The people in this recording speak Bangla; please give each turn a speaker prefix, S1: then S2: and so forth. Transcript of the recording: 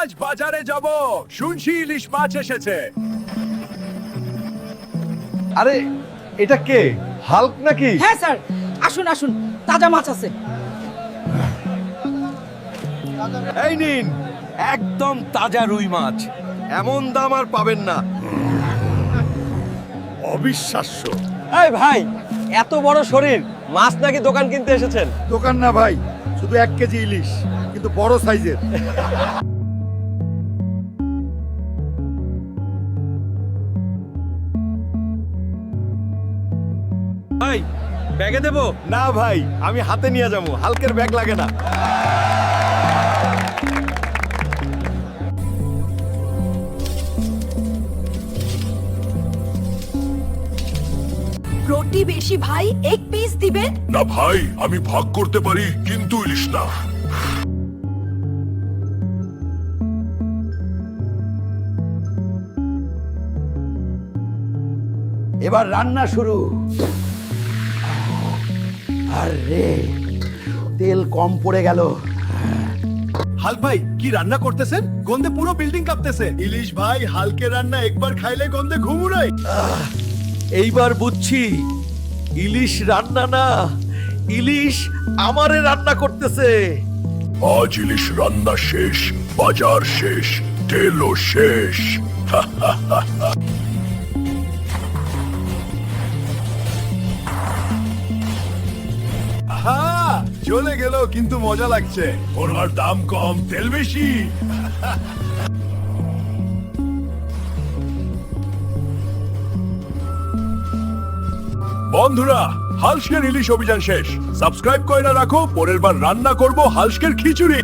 S1: আজ বাজারে যাব, শুনছি ইলিশ মাছ এসেছে।
S2: আরে এটা কে, হাল্ক নাকি?
S3: হ্যাঁ স্যার, আসুন আসুন, তাজা মাছ আছে।
S2: এই নিন, একদম তাজা রুই মাছ, এমন দাম আর পাবেন না।
S1: অবিশ্বাস্য।
S4: এই ভাই, এত বড় শরীর, মাছ নাকি দোকান কিনতে এসেছেন?
S1: দোকান না ভাই, শুধু 1 কেজি ইলিশ, কিন্তু বড় সাইজের।
S2: ভাই ব্যাগে দেবো? না ভাই, আমি হাতে নিয়ে যাবো, হালকের ব্যাগ লাগে না।
S5: রুটি বেশি ভাই, 1 পিস দিবেন।
S6: না ভাই, আমি ভাগ করতে পারি, কিন্তু ইলিশ না।
S1: এবার রান্না শুরু। আরে তেল কম পড়ে গেল।
S2: হালক ভাই, কি রান্না করতেছেন? গন্ধে পুরো বিল্ডিং কাঁপতেছে। ইলিশ ভাই, হালকের রান্না একবার খাইলে গন্ধে ঘুম উড়ায়। এইবার বুঝছি, ইলিশ রান্না না, ইলিশ আমারে রান্না করতেছে।
S6: আজ ইলিশ রান্না শেষ, বাজার শেষ, তেলও শেষ।
S1: হ্যাঁ, চলে গেল, কিন্তু মজা লাগছে।
S6: ওনার দাম কম, তেল বেশি।
S1: বন্ধুরা, হালসকের ইলিশ অভিযান শেষ। সাবস্ক্রাইব করে না রাখো, পরের বার রান্না করব হালসকের খিচুড়ি।